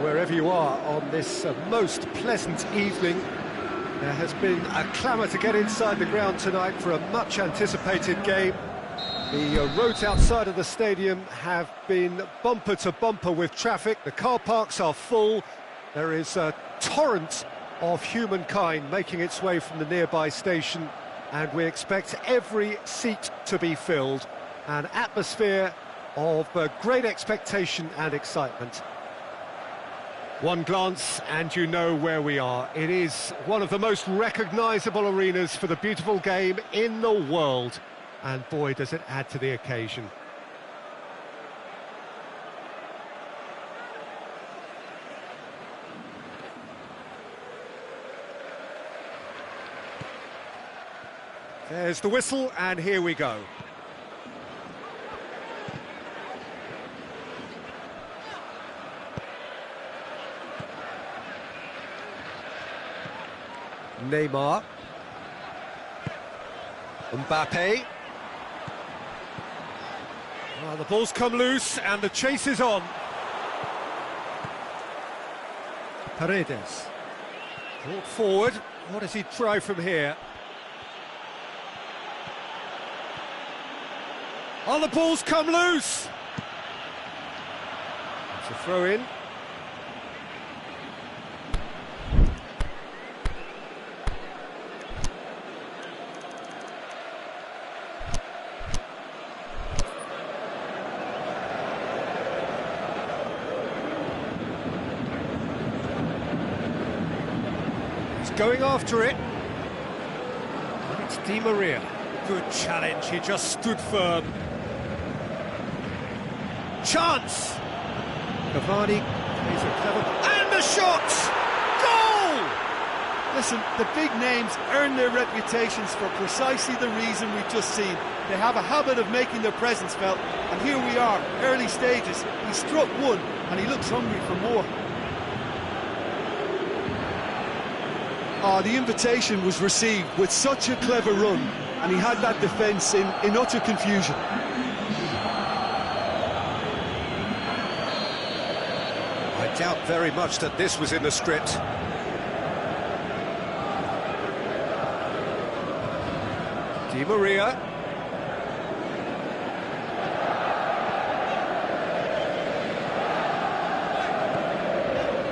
wherever you are on this most pleasant evening. There has been a clamour to get inside the ground tonight for a much-anticipated game. The roads outside of the stadium have been bumper to bumper with traffic. The car parks are full. There is a torrent of humankind making its way from the nearby station, and we expect every seat to be filled. An atmosphere of great expectation and excitement. One glance and you know where we are. It is one of the most recognisable arenas for the beautiful game in the world. And boy, does it add to the occasion. There's the whistle, and here we go. Neymar. Mbappe. Well, the ball's come loose and the chase is on. Paredes. Brought forward. What does he try from here? Oh, the ball's come loose! It's a throw-in. Going after it. And it's Di Maria. Good challenge, he just stood firm. Chance! Cavani plays a clever... And the shot! Goal! Listen, the big names earn their reputations for precisely the reason we've just seen. They have a habit of making their presence felt, and here we are, early stages. He struck one, and he looks hungry for more. The invitation was received with such a clever run, and he had that defence in utter confusion. I doubt very much that this was in the script. Di Maria.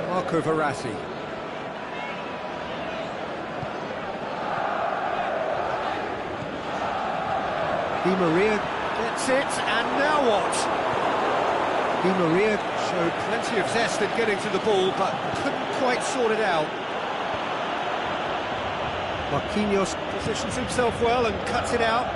Marco Verratti. Di Maria gets it, and now what? Di Maria showed plenty of zest in getting to the ball, but couldn't quite sort it out. Marquinhos positions himself well and cuts it out.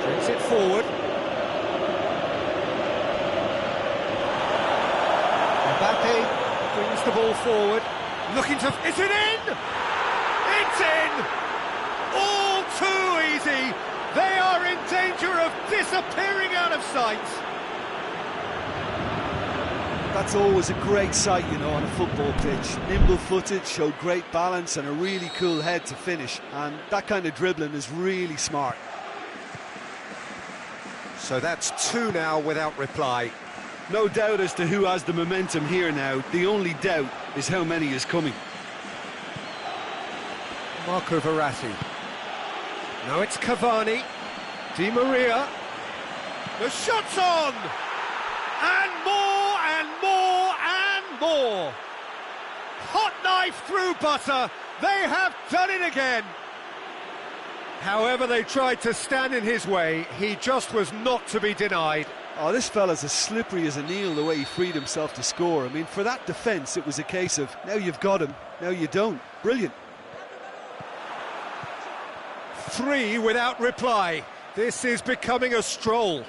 Brings it forward. Mbappe brings the ball forward, looking to... Is it in? It's in! All too easy! They are in danger of disappearing out of sight! That's always a great sight, you know, on a football pitch. Nimble-footed, showed great balance and a really cool head to finish. And that kind of dribbling is really smart. So that's two now without reply. No doubt as to who has the momentum here now. The only doubt is how many is coming. Marco Verratti. Now it's Cavani. Di Maria. The shot's on! And more and more and more! Hot knife through butter. They have done it again. However they tried to stand in his way, he just was not to be denied. Oh, this fella's as slippery as an eel the way he freed himself to score. I mean, for that defence, it was a case of, now you've got him, now you don't. Brilliant. Three without reply. This is becoming a stroll.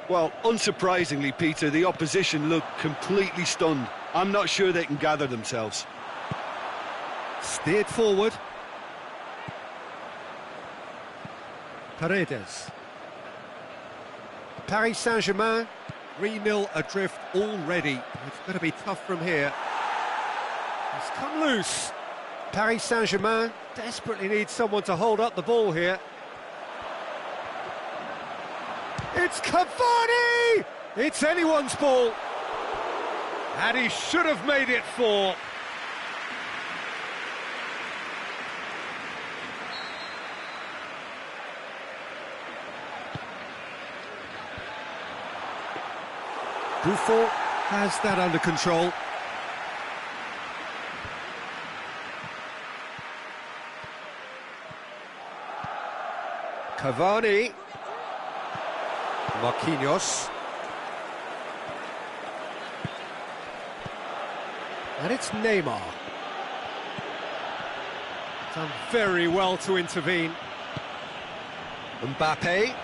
Well, unsurprisingly, Peter, the opposition looked completely stunned. I'm not sure they can gather themselves. Steered forward. Paredes. Paris Saint-Germain, 3-0 adrift already. It's going to be tough from here. It's come loose. Paris Saint-Germain desperately need someone to hold up the ball here. It's Cavani! It's anyone's ball. And he should have made it 4. Buffon has that under control. Cavani. Marquinhos. And it's Neymar. Done very well to intervene. Mbappe.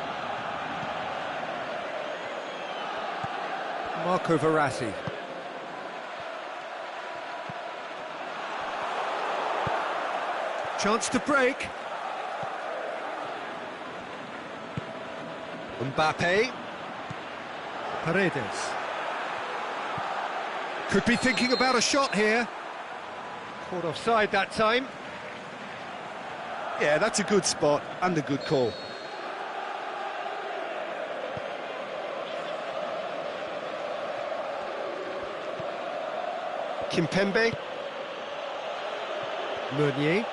Marco Verratti. Chance to break. Mbappe. Paredes. Could be thinking about a shot here. Caught offside that time. Yeah, that's a good spot and a good call. Kimpembe. Meunier.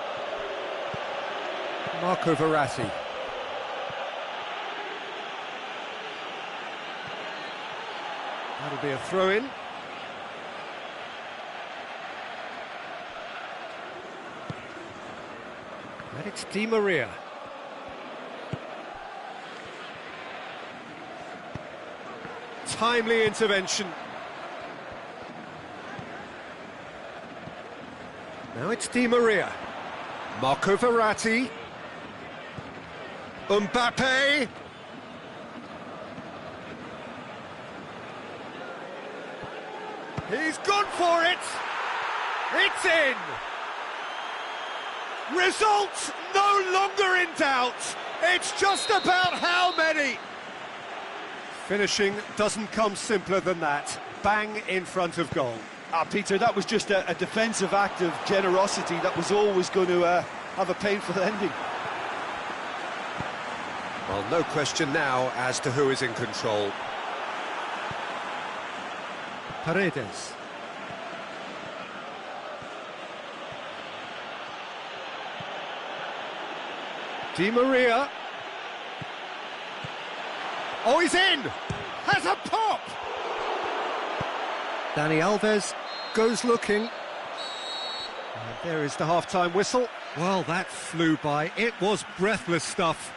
Marco Verratti. That'll be a throw-in. And it's Di Maria. Timely intervention. Now it's Di Maria. Marco Verratti. Mbappe. He's gone for it. It's in. Results no longer in doubt. It's just about how many. Finishing doesn't come simpler than that. Bang in front of goal. Peter, that was just a defensive act of generosity that was always going to have a painful ending. Well, no question now as to who is in control. Paredes. Di Maria. Oh, he's in! Has a pop! Dani Alves goes looking. And there is the half-time whistle. Well, that flew by. It was breathless stuff.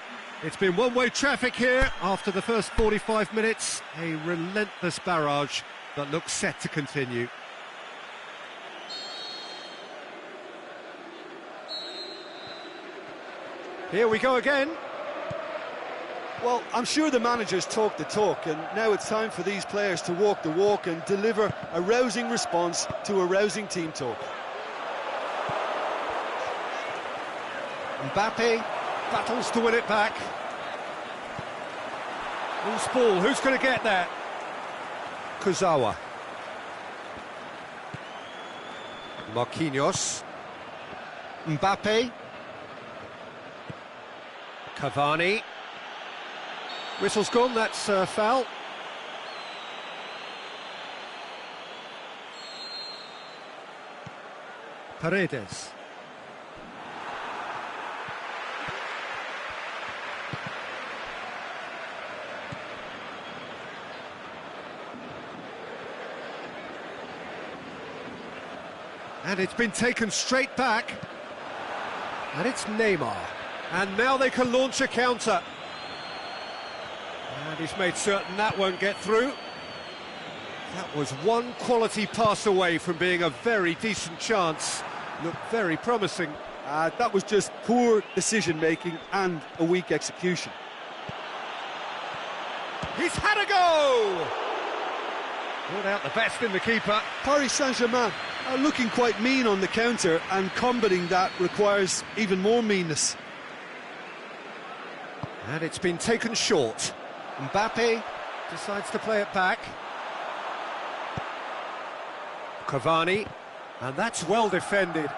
It's been one-way traffic here after the first 45 minutes. A relentless barrage that looks set to continue. Here we go again. Well, I'm sure the managers talk the talk, and now it's time for these players to walk the walk and deliver a rousing response to a rousing team talk. Mbappe battles to win it back. Loose ball, who's going to get that? Kurzawa. Marquinhos. Mbappe. Cavani. Whistle's gone, that's foul. Paredes. And it's been taken straight back. And it's Neymar. And now they can launch a counter. And he's made certain that won't get through. That was one quality pass away from being a very decent chance. Looked very promising. That was just poor decision-making and a weak execution. He's had a go! Brought out the best in the keeper. Paris Saint-Germain are looking quite mean on the counter, and combating that requires even more meanness. And it's been taken short. Mbappe decides to play it back. Cavani, and that's well defended.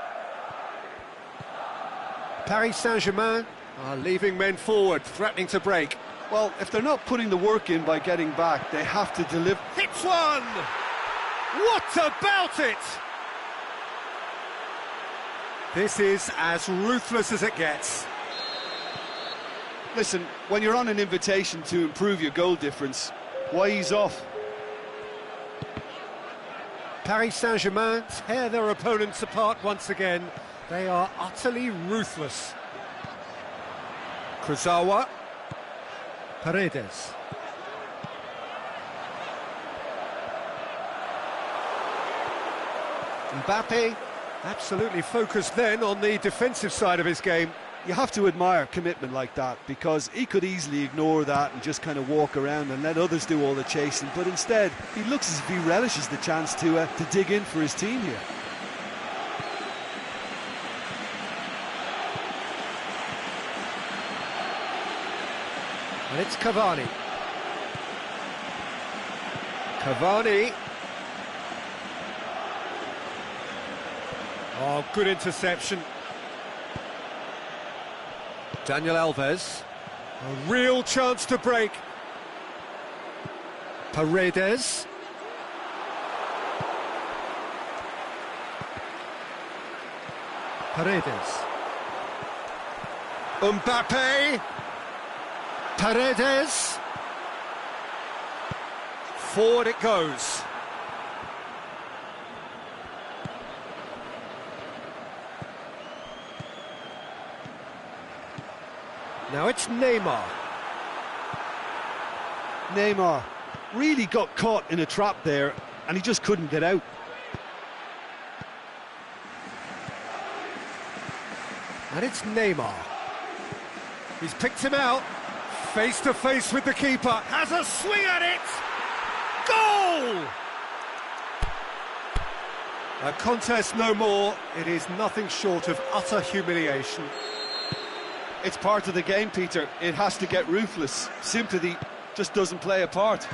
Paris Saint-Germain are leaving men forward, threatening to break. Well, if they're not putting the work in by getting back, they have to deliver. Hits one! What about it? This is as ruthless as it gets. Listen, when you're on an invitation to improve your goal difference, why ease off? Paris Saint-Germain tear their opponents apart once again. They are utterly ruthless. Kurzawa. Paredes. Mbappe, absolutely focused then on the defensive side of his game. You have to admire commitment like that, because he could easily ignore that and just kind of walk around and let others do all the chasing, but instead he looks as if he relishes the chance to dig in for his team here. And it's Cavani. Cavani. Oh, good interception. Daniel Alves. A real chance to break. Paredes. Paredes. Mbappe. Paredes. Forward it goes. Now it's Neymar. Neymar really got caught in a trap there, and he just couldn't get out. And it's Neymar. He's picked him out. Face to face with the keeper. Has a swing at it. Goal! A contest no more. It is nothing short of utter humiliation. It's part of the game, Peter. It has to get ruthless. Sympathy just doesn't play a part.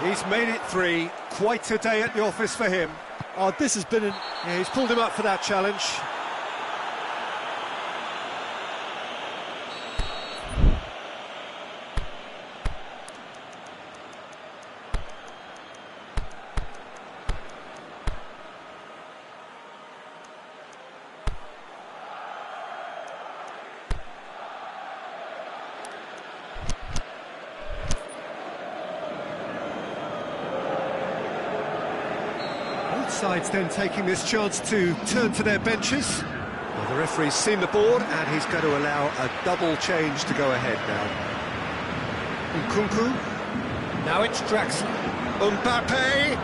He's made it 3. Quite a day at the office for him. Oh, this has been Yeah, he's pulled him up for that challenge. Sides then taking this chance to turn to their benches. Well, the referee's seen the board and he's going to allow a double change to go ahead now. Nkunku. Now it's Draxler. Mbappe.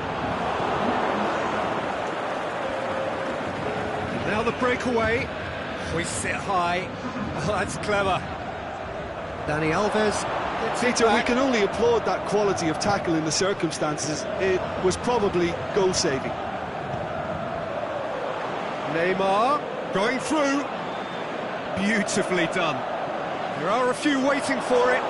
And now the breakaway. Hoists it high. Oh, that's clever. Dani Alves. Peter, we can only applaud that quality of tackle in the circumstances. It was probably goal-saving. Neymar going through. Beautifully done. There are a few waiting for it.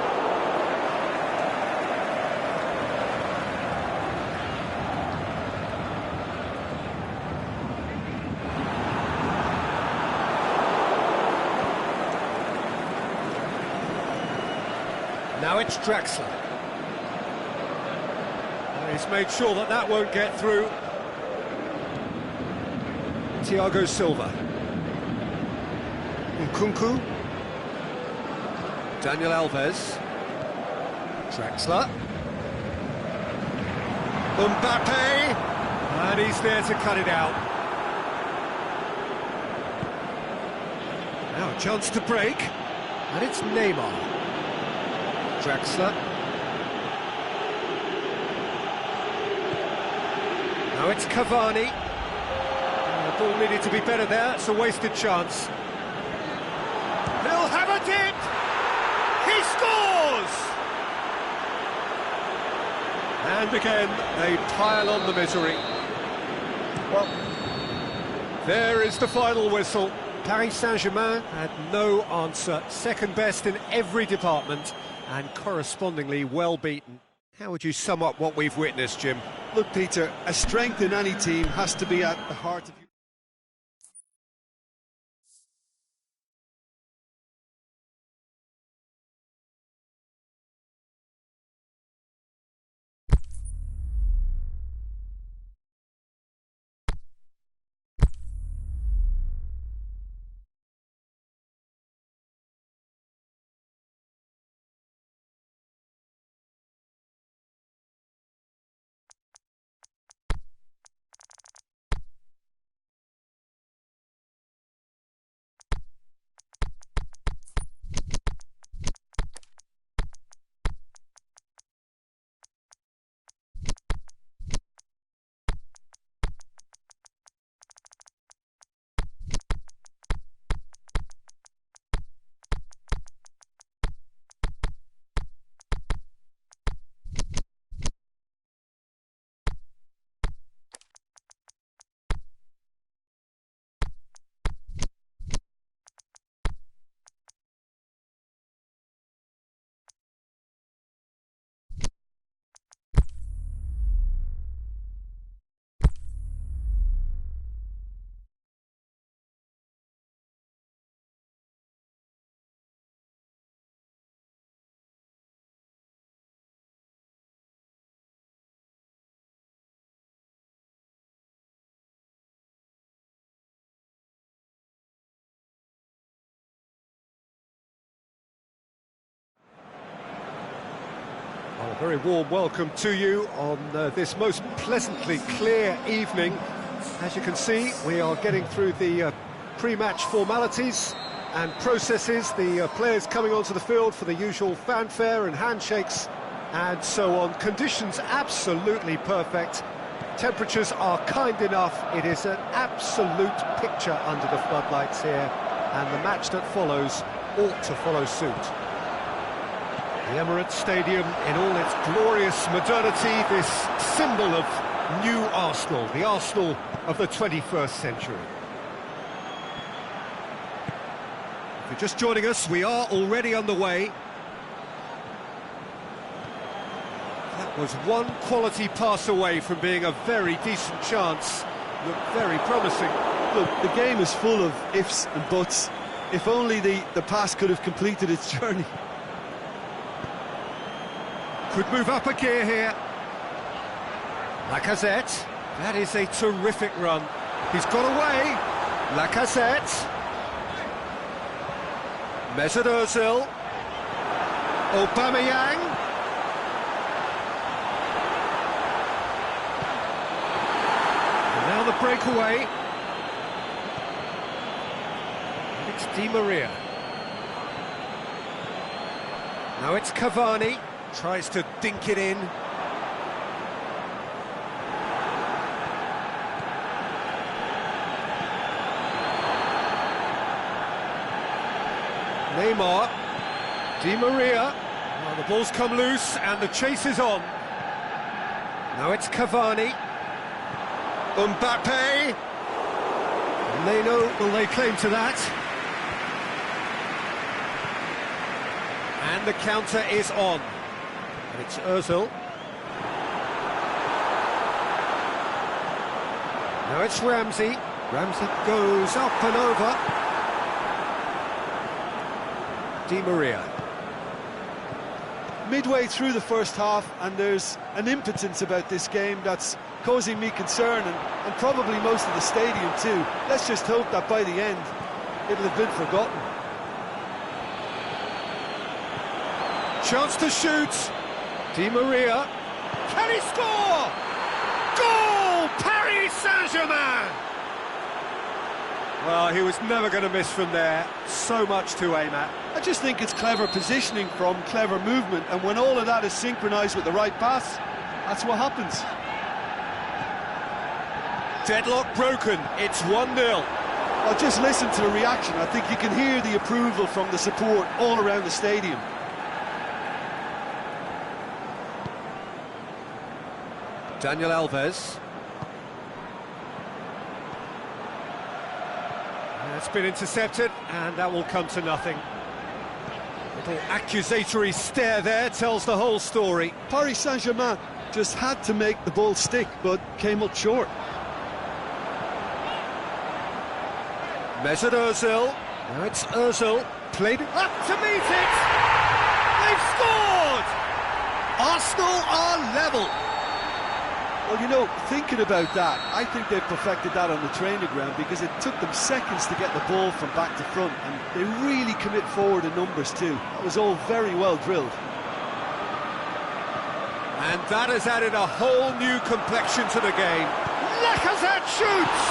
Now it's Draxler. He's made sure that that won't get through. Thiago Silva. Nkunku. Daniel Alves. Draxler. Mbappe. And he's there to cut it out. Now a chance to break. And it's Neymar. Draxler. Now it's Cavani. The ball needed to be better there, it's a wasted chance. He'll have it in! He scores! And again, they pile on the misery. Well, there is the final whistle. Paris Saint-Germain had no answer. Second best in every department and correspondingly well beaten. How would you sum up what we've witnessed, Jim? Look, Peter, a strength in any team has to be at the heart of A very warm welcome to you on this most pleasantly clear evening. As you can see, we are getting through the pre-match formalities and processes, the players coming onto the field for the usual fanfare and handshakes and so on. Conditions absolutely perfect. Temperatures are kind enough. It is an absolute picture under the floodlights here, and the match that follows ought to follow suit. The Emirates Stadium in all its glorious modernity, this symbol of new Arsenal, the Arsenal of the 21st century. If you're just joining us, we are already underway. That was one quality pass away from being a very decent chance. Looked very promising. Look, the game is full of ifs and buts. If only the pass could have completed its journey. Could move up a gear here. Lacazette. That is a terrific run. He's got away. Lacazette. Mesut Ozil. Aubameyang. And now the breakaway. It's Di Maria. Now it's Cavani. Tries to dink it in. Neymar. Di Maria. Well, the ball's come loose and the chase is on. Now it's Cavani. Mbappe. Leno will lay claim to that. And the counter is on. And it's Ozil. Now it's Ramsey. Ramsey goes up and over. Di Maria. Midway through the first half, and there's an impotence about this game that's causing me concern, and probably most of the stadium too. Let's just hope that by the end it'll have been forgotten. Chance to shoot. Di Maria. Can he score? Goal! Paris Saint-Germain! Well, he was never going to miss from there. So much to aim at. I just think it's clever positioning from clever movement, and when all of that is synchronised with the right pass, that's what happens. Deadlock broken. It's 1-0. Well, just listen to the reaction. I think you can hear the approval from the support all around the stadium. Daniel Alves. That's been intercepted, and that will come to nothing. Little accusatory stare there tells the whole story. Paris Saint-Germain just had to make the ball stick, but came up short. Mesut Ozil. Now it's Ozil. Played it up to meet it. They've scored! Arsenal are level. Well, you know, thinking about that, I think they perfected that on the training ground, because it took them seconds to get the ball from back to front, and they really commit forward in numbers too. It was all very well drilled. And that has added a whole new complexion to the game. Lacazette shoots!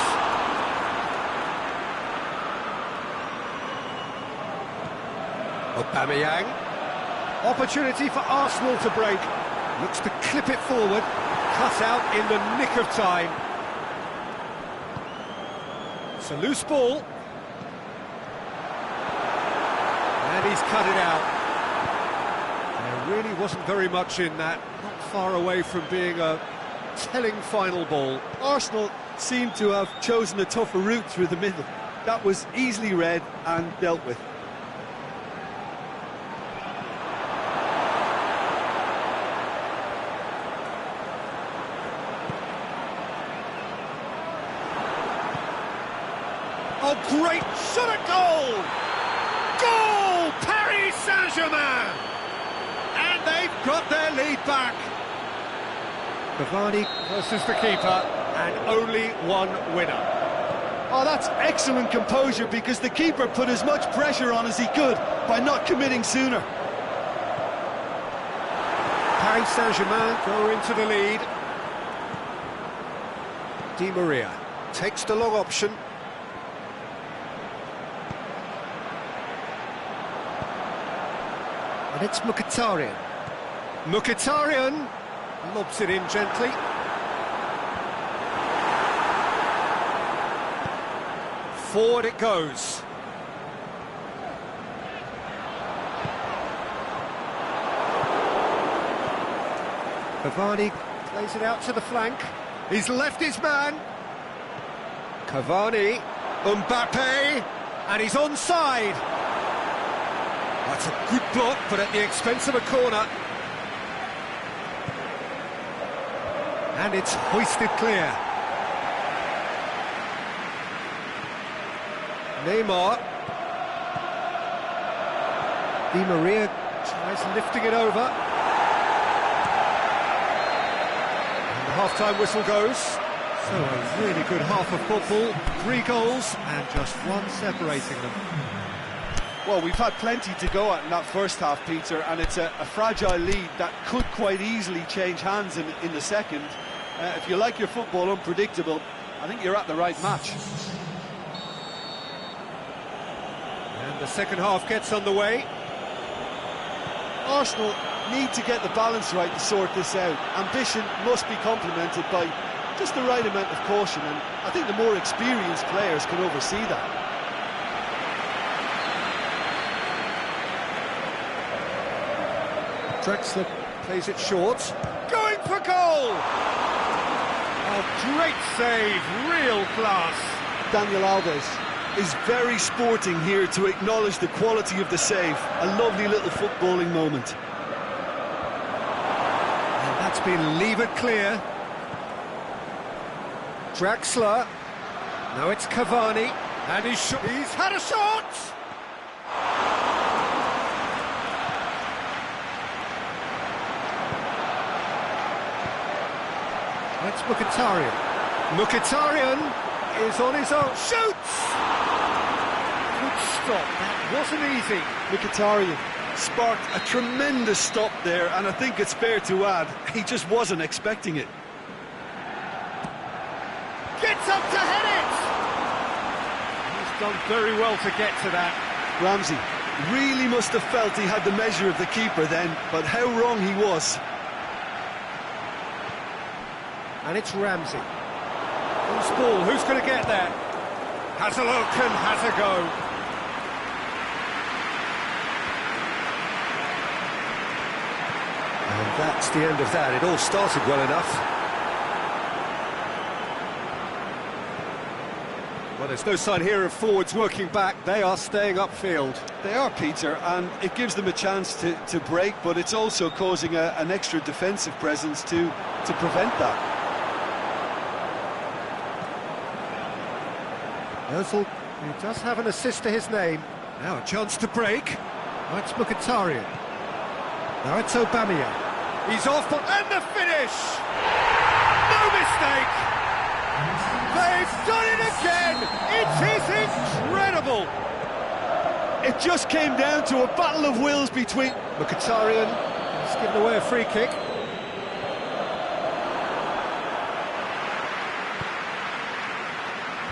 Aubameyang. Opportunity for Arsenal to break. Looks to clip it forward. Cut out in the nick of time. It's a loose ball. And he's cut it out. There really wasn't very much in that. Not far away from being a telling final ball. Arsenal seemed to have chosen a tougher route through the middle. That was easily read and dealt with. Oh, great shot at goal! Goal! Paris Saint-Germain! And they've got their lead back. Cavani versus the keeper, and only one winner. Oh, that's excellent composure, because the keeper put as much pressure on as he could by not committing sooner. Paris Saint-Germain go into the lead. Di Maria takes the long option. And it's Mkhitaryan. Mkhitaryan lobs it in gently. Forward it goes. Cavani plays it out to the flank. He's left his man. Cavani, Mbappe, and he's onside. That's a good block, but at the expense of a corner. And it's hoisted clear. Neymar. Di Maria tries lifting it over. And the half-time whistle goes. So a really good half of football. 3 goals and just one separating them. Well, we've had plenty to go at in that first half, Peter, and it's a fragile lead that could quite easily change hands in the second. If you like your football unpredictable, I think you're at the right match. And the second half gets underway. Arsenal need to get the balance right to sort this out. Ambition must be complemented by just the right amount of caution, and I think the more experienced players can oversee that. Drexler plays it short. Going for goal! Oh, great save, real class. Daniel Alves is very sporting here to acknowledge the quality of the save. A lovely little footballing moment. And that's been levered clear. Drexler. Now it's Cavani. And he's had a shot! That's Mkhitaryan. Mkhitaryan is on his own. Shoots! Good stop. That wasn't easy. Mkhitaryan sparked a tremendous stop there, and I think it's fair to add, he just wasn't expecting it. Gets up to head it! He's done very well to get to that. Ramsey really must have felt he had the measure of the keeper then, but how wrong he was. And it's Ramsey. Who's ball? Who's going to get there? Has a look and has a go. And that's the end of that. It all started well enough. Well, there's no sign here of forwards working back. They are staying upfield. They are, Peter, and it gives them a chance to break, but it's also causing an extra defensive presence to prevent that. Ozil, he does have an assist to his name. Now a chance to break. Now it's Mkhitaryan. Now it's Aubameyang. He's off, and the finish! No mistake! They've done it again! It is incredible! It just came down to a battle of wills between... Mkhitaryan has given away a free kick.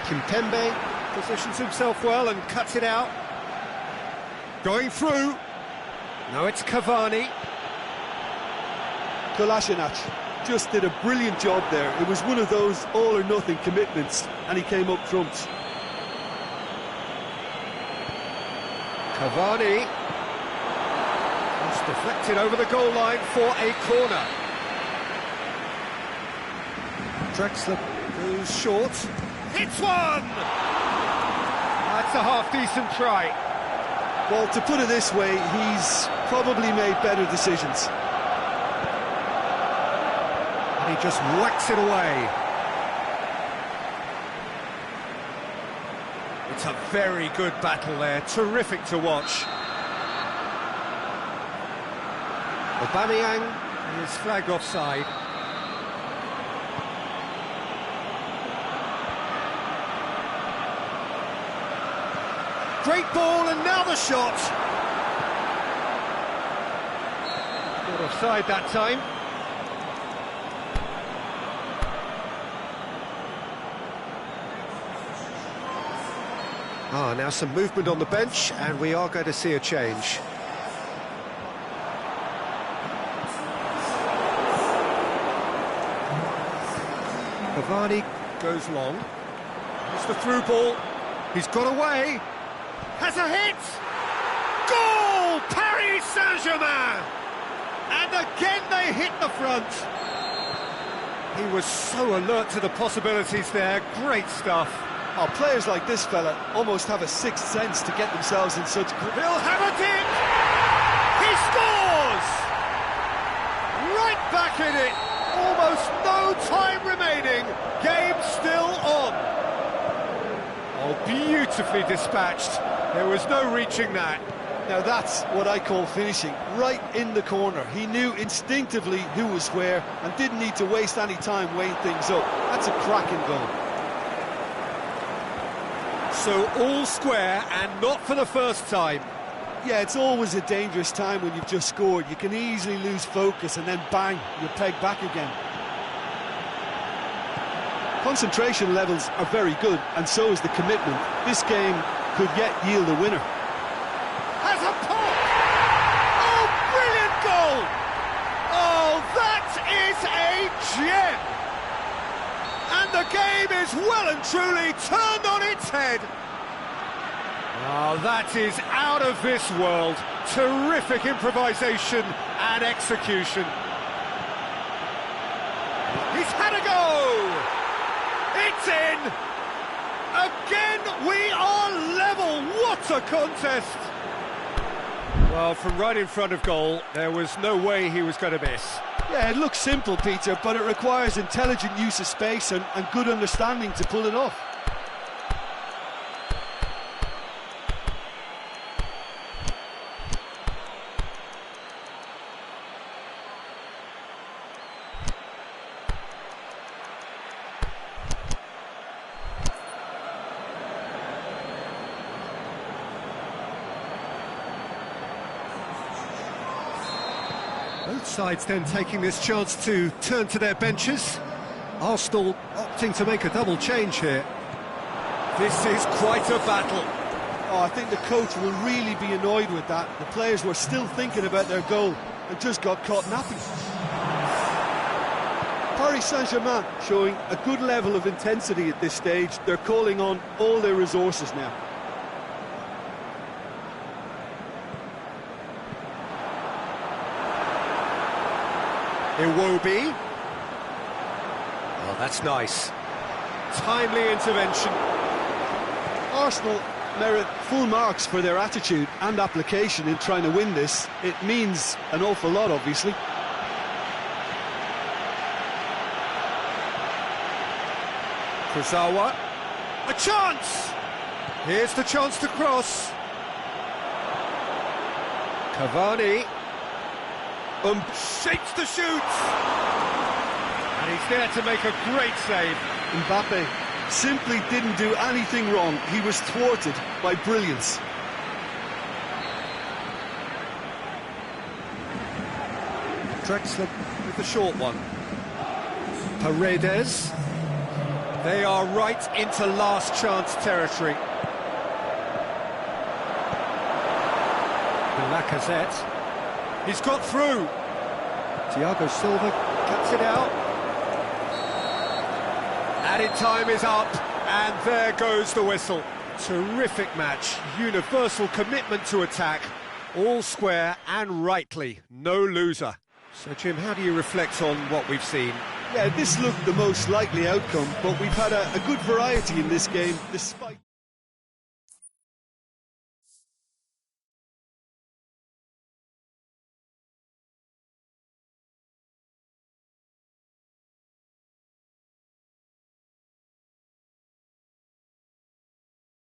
Kimpembe positions himself well and cuts it out. Going through. Now it's Cavani. Kolasinac just did a brilliant job there. It was one of those all-or-nothing commitments, and he came up trumps. Cavani. Just deflected over the goal line for a corner. Drexler goes short. Hits one! That's a half-decent try. Well, to put it this way, he's probably made better decisions. And he just whacks it away. It's a very good battle there, terrific to watch. Aubameyang is flagged offside. Great ball, and now the shot. Got Offside that time. Now some movement on the bench, and we are going to see a change. Cavani goes long. It's the through ball. He's got away. Has a hit! Goal! Paris Saint-Germain! And again they hit the front. He was so alert to the possibilities there. Great stuff. Oh, players like this fella almost have a sixth sense to get themselves in such... He'll have a dip! He scores! Right back in it! Almost no time remaining. Game still on. Oh, beautifully dispatched. There was no reaching that. Now that's what I call finishing, right in the corner. He knew instinctively who was where and didn't need to waste any time weighing things up. That's a cracking goal. So all square, and not for the first time. Yeah, it's always a dangerous time when you've just scored. You can easily lose focus and then bang, you're pegged back again. Concentration levels are very good, and so is the commitment. This game could yet yield a winner. Has a pop! Oh, brilliant goal! Oh, that is a gem! And the game is well and truly turned on its head. Oh, that is out of this world. Terrific improvisation and execution. He's had a go! It's in! Again, we are level. What a contest! Well, from right in front of goal, there was no way he was going to miss. Yeah, it looks simple, Peter, but it requires intelligent use of space and good understanding to pull it off. Both sides then taking this chance to turn to their benches. Arsenal opting to make a double change here. This is quite a battle. Oh, I think the coach will really be annoyed with that. The players were still thinking about their goal and just got caught napping. Paris Saint-Germain showing a good level of intensity at this stage. They're calling on all their resources now. Iwobi. Oh, that's nice. Timely intervention. Arsenal merit full marks for their attitude and application in trying to win this. It means an awful lot, obviously. Kurzawa. A chance! Here's the chance to cross. Cavani. Shapes to shoot! And he's there to make a great save. Mbappe simply didn't do anything wrong. He was thwarted by brilliance. Drexler with the short one. Paredes. They are right into last chance territory. Lacazette. He's got through. Thiago Silva cuts it out. Added time is up, and there goes the whistle. Terrific match, universal commitment to attack, all square and rightly, no loser. So Jim, how do you reflect on what we've seen? Yeah, this looked the most likely outcome, but we've had a good variety in this game, despite...